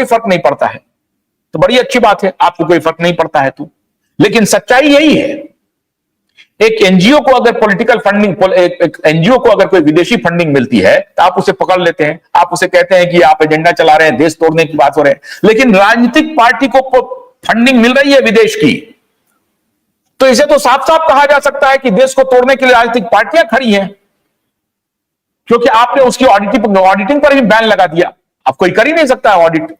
कोई फर्क नहीं पड़ता है, तो बड़ी अच्छी बात है, आपको कोई फर्क नहीं पड़ता है तो। लेकिन सच्चाई यही है, एक एनजीओ को अगर पॉलिटिकल फंडिंग, एक एनजीओ को अगर कोई विदेशी फंडिंग मिलती है तो आप उसे पकड़ लेते हैं, आप उसे कहते हैं कि आप एजेंडा चला रहे हैं, देश तोड़ने की बात हो रही है। लेकिन राजनीतिक पार्टी को फंडिंग मिल रही है विदेश की, तो इसे तो साफ साफ कहा जा सकता है कि देश को तोड़ने के लिए राजनीतिक पार्टियां खड़ी हैं, क्योंकि आपने उसकी ऑडिटिंग पर भी बैन लगा दिया। अब कोई कर ही नहीं सकता ऑडिट,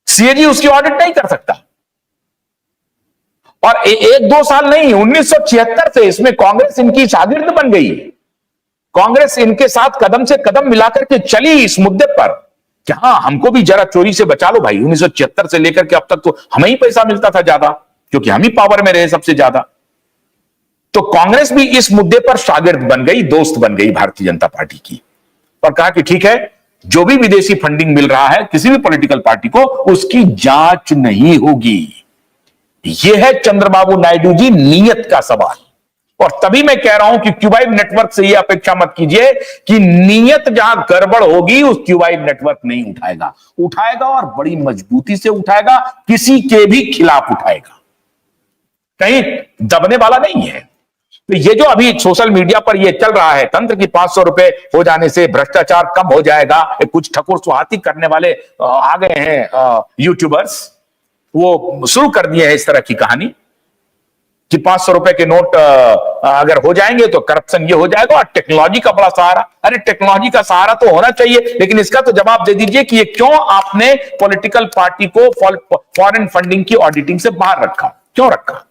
सीएजी उसकी ऑडिट नहीं कर सकता। और एक दो साल नहीं, 1976 से इसमें कांग्रेस इनकी शागिर्द बन गई। कांग्रेस इनके साथ कदम से कदम मिलाकर के चली इस मुद्दे पर कि हां, हमको भी जरा चोरी से बचा लो भाई। 1976 से लेकर के अब तक तो हमें ही पैसा मिलता था ज्यादा, क्योंकि हम ही पावर में रहे सबसे ज्यादा। तो कांग्रेस भी इस मुद्दे पर शागिर्द बन गई, दोस्त बन गई भारतीय जनता पार्टी की, और कहा कि ठीक है, जो भी विदेशी फंडिंग मिल रहा है किसी भी पॉलिटिकल पार्टी को, उसकी जांच नहीं होगी। यह है चंद्रबाबू नायडू जी नीयत का सवाल। और तभी मैं कह रहा हूं कि क्यूबाइड नेटवर्क से यह अपेक्षा मत कीजिए कि नीयत जहां गड़बड़ होगी उस क्यूबाइड नेटवर्क नहीं उठाएगा। उठाएगा और बड़ी मजबूती से उठाएगा, किसी के भी खिलाफ उठाएगा, कहीं दबने वाला नहीं है। तो ये जो अभी सोशल मीडिया पर ये चल रहा है तंत्र की 500 रुपए हो जाने से भ्रष्टाचार कम हो जाएगा, कुछ ठकुर सुहाती करने वाले आ गए हैं यूट्यूबर्स, वो शुरू कर दिए हैं इस तरह की कहानी कि 500 रुपए के नोट अगर हो जाएंगे तो करप्शन ये हो जाएगा, और टेक्नोलॉजी का बड़ा सहारा। अरे टेक्नोलॉजी का सहारा तो होना चाहिए, लेकिन इसका तो जवाब दे दीजिए कि ये क्यों आपने पॉलिटिकल पार्टी को फॉरेन फंडिंग की ऑडिटिंग से बाहर रखा, क्यों रखा?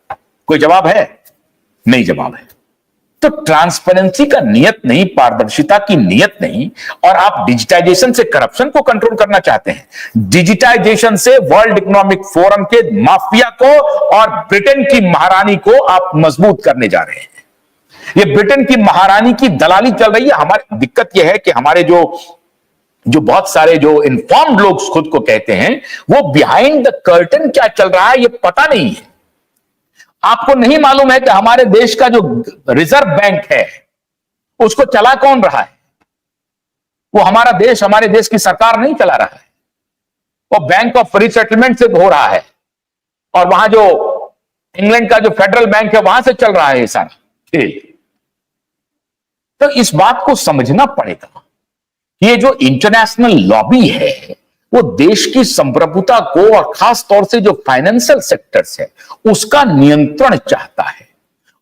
कोई जवाब है? नहीं जवाब है। तो ट्रांसपेरेंसी का नियत नहीं, पारदर्शिता की नियत नहीं, और आप डिजिटाइजेशन से करप्शन को कंट्रोल करना चाहते हैं, डिजिटाइजेशन से वर्ल्ड इकोनॉमिक फोरम के माफिया को और ब्रिटेन की महारानी को आप मजबूत करने जा रहे हैं। ये ब्रिटेन की महारानी की दलाली चल रही है। हमारी दिक्कत यह है कि हमारे जो बहुत सारे जो इन्फॉर्म्ड लोग खुद को कहते हैं, वो बिहाइंड द कर्टन क्या चल रहा है ये पता नहीं है। आपको नहीं मालूम है कि हमारे देश का जो रिजर्व बैंक है उसको चला कौन रहा है? वो हमारा देश, हमारे देश की सरकार नहीं चला रहा है, वो बैंक ऑफ रीसेटलमेंट से हो रहा है, और वहां जो इंग्लैंड का जो फेडरल बैंक है वहां से चल रहा है ये सारा खेल। तो इस बात को समझना पड़ेगा, ये जो इंटरनेशनल लॉबी है वो देश की संप्रभुता को और खास तौर से जो फाइनेंशियल सेक्टर्स है उसका नियंत्रण चाहता है,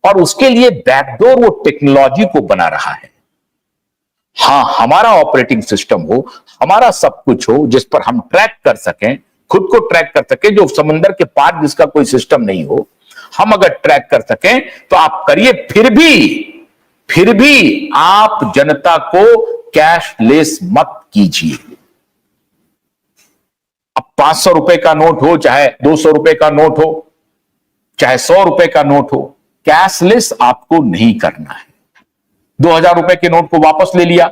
और उसके लिए बैकडोर वो टेक्नोलॉजी को बना रहा है। हां, हमारा ऑपरेटिंग सिस्टम हो, हमारा सब कुछ हो जिस पर हम ट्रैक कर सकें, खुद को ट्रैक कर सकें, जो समंदर के पार जिसका कोई सिस्टम नहीं हो, हम अगर ट्रैक कर सकें तो आप करिए। फिर भी आप जनता को कैशलेस मत कीजिए। अब 500 रुपए का नोट हो, चाहे 200 रुपए का नोट हो, चाहे 100 रुपए का नोट हो, कैशलेस आपको नहीं करना है। 2000 रुपए के नोट को वापस ले लिया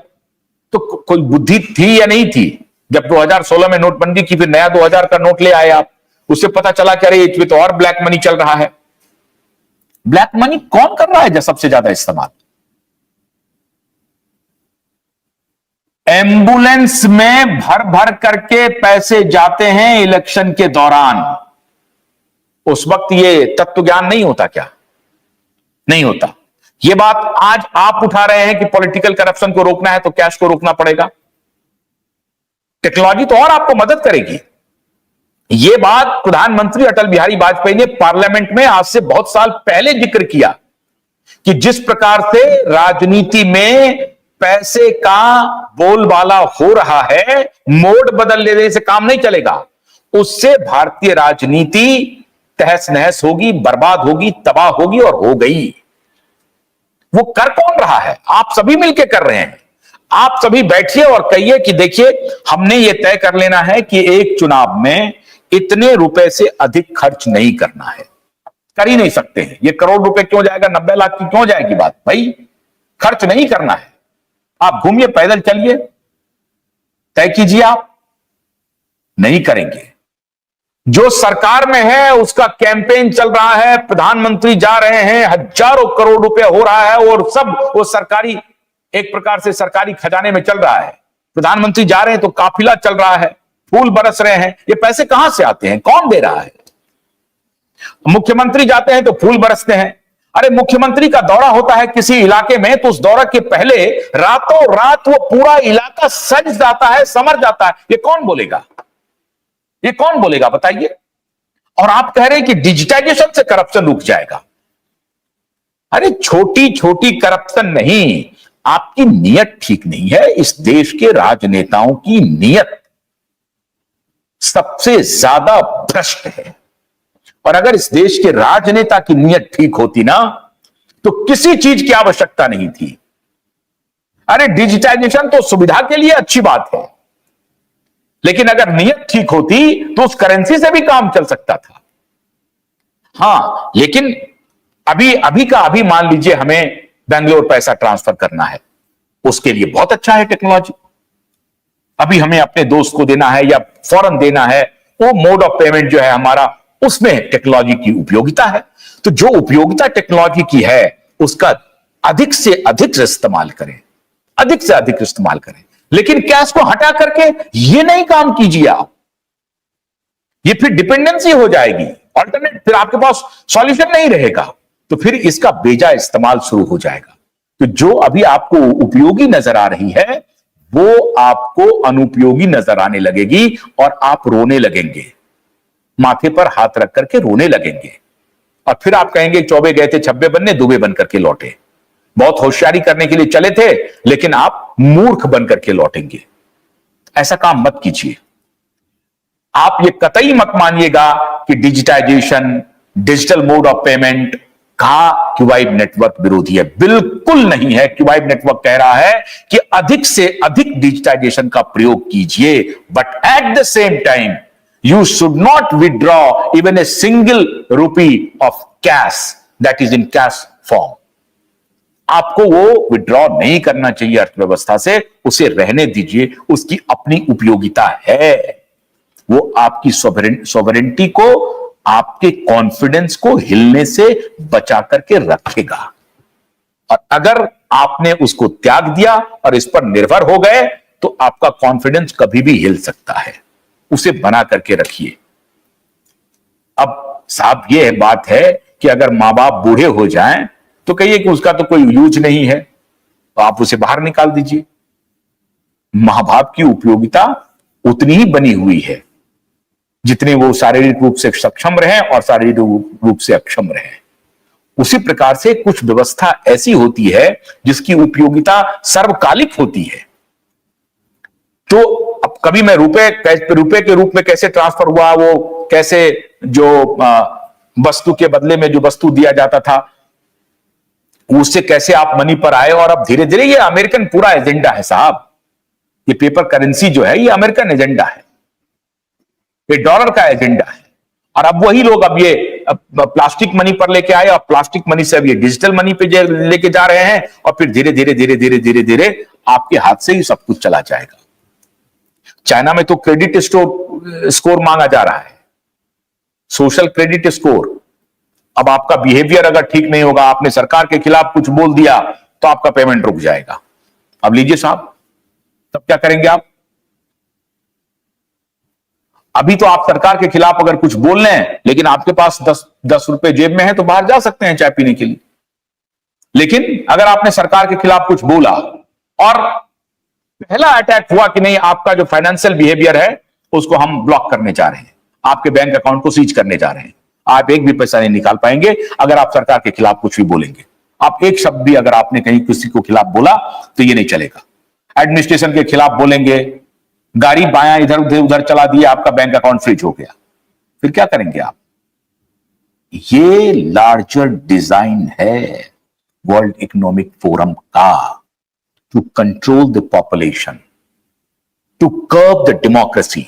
तो कोई बुद्धि थी या नहीं थी? जब 2016 में नोटबंदी की, फिर नया 2000 का नोट ले आए आप, उससे पता चला कि अरे इसमें तो और ब्लैक मनी चल रहा है। ब्लैक मनी कौन कर रहा है जो सबसे ज्यादा इस्तेमाल? एम्बुलेंस में भर भर करके पैसे जाते हैं इलेक्शन के दौरान। उस वक्त ये तत्व ज्ञान नहीं होता क्या? नहीं होता। ये बात आज आप उठा रहे हैं कि पॉलिटिकल करप्शन को रोकना है तो कैश को रोकना पड़ेगा। टेक्नोलॉजी तो और आपको मदद करेगी। यह बात प्रधानमंत्री अटल बिहारी वाजपेयी ने पार्लियामेंट में आज से बहुत साल पहले जिक्र किया कि जिस प्रकार से राजनीति में पैसे का बोलबाला हो रहा है, मोड बदल लेने से काम नहीं चलेगा। उससे भारतीय राजनीति तहस नहस होगी, बर्बाद होगी, तबाह होगी, और हो गई। वो कर कौन रहा है? आप सभी मिलकर कर रहे हैं। आप सभी बैठिए और कहिए कि देखिए, हमने ये तय कर लेना है कि एक चुनाव में इतने रुपए से अधिक खर्च नहीं करना है। कर ही नहीं सकते हैं। ये करोड़ रुपए क्यों जाएगा, 90 लाख की क्यों जाएगी बात? भाई खर्च नहीं करना है। आप घूमिए, पैदल चलिए, तय कीजिए। आप नहीं करेंगे। जो सरकार में है उसका कैंपेन चल रहा है, प्रधानमंत्री जा रहे हैं, हजारों करोड़ रुपए हो रहा है, और सब वो सरकारी, एक प्रकार से सरकारी खजाने में चल रहा है। प्रधानमंत्री जा रहे हैं तो काफिला चल रहा है, फूल बरस रहे हैं, ये पैसे कहां से आते हैं, कौन दे रहा है? मुख्यमंत्री जाते हैं तो फूल बरसते हैं। अरे मुख्यमंत्री का दौरा होता है किसी इलाके में तो उस दौरा के पहले रातों रात वो पूरा इलाका सज जाता है, समर जाता है। ये कौन बोलेगा? ये कौन बोलेगा बताइए? और आप कह रहे हैं कि डिजिटाइजेशन से करप्शन रुक जाएगा। अरे छोटी छोटी करप्शन नहीं, आपकी नीयत ठीक नहीं है। इस देश के राजनेताओं की नीयत सबसे ज्यादा भ्रष्ट है। और अगर इस देश के राजनेता की नीयत ठीक होती ना तो किसी चीज की आवश्यकता नहीं थी। अरे डिजिटाइजेशन तो सुविधा के लिए अच्छी बात है, लेकिन अगर नीयत ठीक होती तो उस करेंसी से भी काम चल सकता था। हां, लेकिन अभी का अभी मान लीजिए हमें बेंगलोर पैसा ट्रांसफर करना है, उसके लिए बहुत अच्छा है टेक्नोलॉजी। अभी हमें अपने दोस्त को देना है या फौरन देना है, वो मोड ऑफ पेमेंट जो है हमारा, उसमें टेक्नोलॉजी की उपयोगिता है। तो जो उपयोगिता टेक्नोलॉजी की है उसका अधिक से अधिक इस्तेमाल करें, अधिक से अधिक इस्तेमाल करें। लेकिन कैश को हटा करके ये नहीं काम कीजिए आप, ये फिर डिपेंडेंसी हो जाएगी, ऑल्टरनेट फिर आपके पास सॉल्यूशन नहीं रहेगा, तो फिर इसका बेजा इस्तेमाल शुरू हो जाएगा। तो जो अभी आपको उपयोगी नजर आ रही है वो आपको अनुपयोगी नजर आने लगेगी और आप रोने लगेंगे, माथे पर हाथ रख करके रोने लगेंगे। और फिर आप कहेंगे चौबे गए थे छब्बे बनने, दुबे बन करके लौटे। बहुत होशियारी करने के लिए चले थे लेकिन आप मूर्ख बन करके लौटेंगे। ऐसा काम मत कीजिए। आप ये कतई मत मानिएगा कि digitisation, digital mode of payment का क्यूबाइड नेटवर्क विरोधी है। बिल्कुल नहीं है। क्यूबाइड नेटवर्क कह रहा है कि अधिक से अधिक डिजिटाइजेशन का प्रयोग कीजिए, but at the same time you should not withdraw even a single rupee of cash that is in cash form. आपको वो विड्रॉ नहीं करना चाहिए अर्थव्यवस्था से, उसे रहने दीजिए, उसकी अपनी उपयोगिता है। वो आपकी सॉवरेंटी को, आपके कॉन्फिडेंस को हिलने से बचा करके रखेगा। और अगर आपने उसको त्याग दिया और इस पर निर्भर हो गए तो आपका कॉन्फिडेंस कभी भी हिल सकता है। उसे बना करके रखिए। अब साहब ये बात है कि अगर मां बाप बूढ़े हो जाएं तो कहिए कि उसका तो कोई यूज नहीं है, तो आप उसे बाहर निकाल दीजिए। मां बाप की उपयोगिता उतनी ही बनी हुई है जितने वो शारीरिक रूप से सक्षम रहे और शारीरिक रूप से अक्षम रहे। उसी प्रकार से कुछ व्यवस्था ऐसी होती है जिसकी उपयोगिता सर्वकालिक होती है। तो अब कभी मैं रुपए के रूप में कैसे ट्रांसफर हुआ, वो कैसे जो वस्तु के बदले में जो वस्तु दिया जाता था उससे कैसे आप मनी पर आए, और अब धीरे धीरे ये अमेरिकन पूरा एजेंडा है साहब। ये पेपर करेंसी जो है ये अमेरिकन एजेंडा है, ये डॉलर का एजेंडा है। और अब वही लोग अब ये प्लास्टिक मनी पर लेके आए और प्लास्टिक मनी से अब ये डिजिटल मनी पे लेके जा रहे हैं, और फिर धीरे धीरे धीरे धीरे धीरे धीरे आपके हाथ से ही सब कुछ चला जाएगा। चाइना में तो क्रेडिट स्कोर मांगा जा रहा है, सोशल क्रेडिट स्कोर। अब आपका बिहेवियर अगर ठीक नहीं होगा, आपने सरकार के खिलाफ कुछ बोल दिया तो आपका पेमेंट रुक जाएगा। अब लीजिए साहब, तब क्या करेंगे आप? अभी तो आप सरकार के खिलाफ अगर कुछ बोल रहे हैं लेकिन आपके पास 10 रुपए जेब में है तो बाहर जा सकते हैं चाय पीने के लिए। लेकिन अगर आपने सरकार के खिलाफ कुछ बोला और पहला अटैक हुआ कि नहीं, आपका जो फाइनेंशियल बिहेवियर है उसको हम ब्लॉक करने जा रहे हैं, आपके बैंक अकाउंट को सीज करने जा रहे हैं, आप एक भी पैसा नहीं निकाल पाएंगे अगर आप सरकार के खिलाफ कुछ भी बोलेंगे। आप एक शब्द भी अगर आपने कहीं किसी को खिलाफ बोला तो ये नहीं चलेगा। एडमिनिस्ट्रेशन के खिलाफ बोलेंगे, गाड़ी बायां इधर उधर चला दिया, आपका बैंक अकाउंट फ्रीज हो गया, फिर क्या करेंगे आप? ये लार्जर डिजाइन है वर्ल्ड इकोनॉमिक फोरम का, to control the population, to curb the democracy.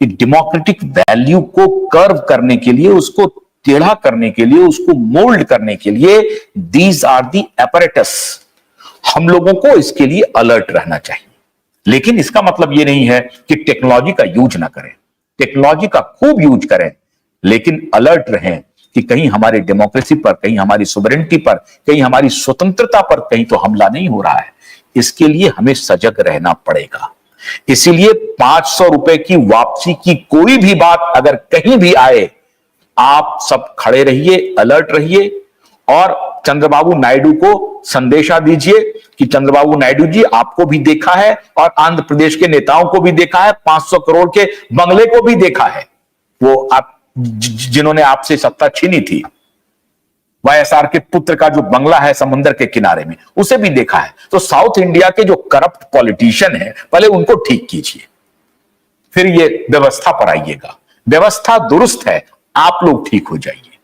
Democratic value को कर्व करने के लिए, उसको टेढ़ा करने के लिए, उसको मोल्ड करने के लिए दीज आर दी apparatus। हम लोगों को इसके लिए अलर्ट रहना चाहिए। लेकिन इसका मतलब यह नहीं है कि टेक्नोलॉजी का यूज ना करें, टेक्नोलॉजी का खूब यूज करें, लेकिन अलर्ट रहें कि कहीं हमारे डेमोक्रेसी पर, कहीं हमारी सोवरेंटी पर, कहीं हमारी स्वतंत्रता पर कहीं तो हमला नहीं हो रहा है। इसके लिए हमें सजग रहना पड़ेगा। इसीलिए 500 रुपए की वापसी की कोई भी बात अगर कहीं भी आए, आप सब खड़े रहिए, अलर्ट रहिए और चंद्रबाबू नायडू को संदेशा दीजिए कि चंद्रबाबू नायडू जी, आपको भी देखा है और आंध्र प्रदेश के नेताओं को भी देखा है, 500 करोड़ के बंगले को भी देखा है, वो आप जिन्होंने आपसे सत्ता छीनी थी, वाईएसआर के पुत्र का जो बंगला है समुद्र के किनारे में, उसे भी देखा है। तो साउथ इंडिया के जो करप्ट पॉलिटिशियन है, पहले उनको ठीक कीजिए, फिर ये व्यवस्था पर आइएगा। व्यवस्था दुरुस्त है, आप लोग ठीक हो जाइए।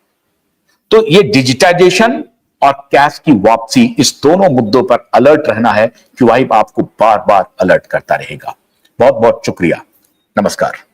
तो ये डिजिटाइजेशन और कैश की वापसी, इस दोनों मुद्दों पर अलर्ट रहना है, क्योंकि आपको बार बार अलर्ट करता रहेगा। बहुत बहुत शुक्रिया, नमस्कार।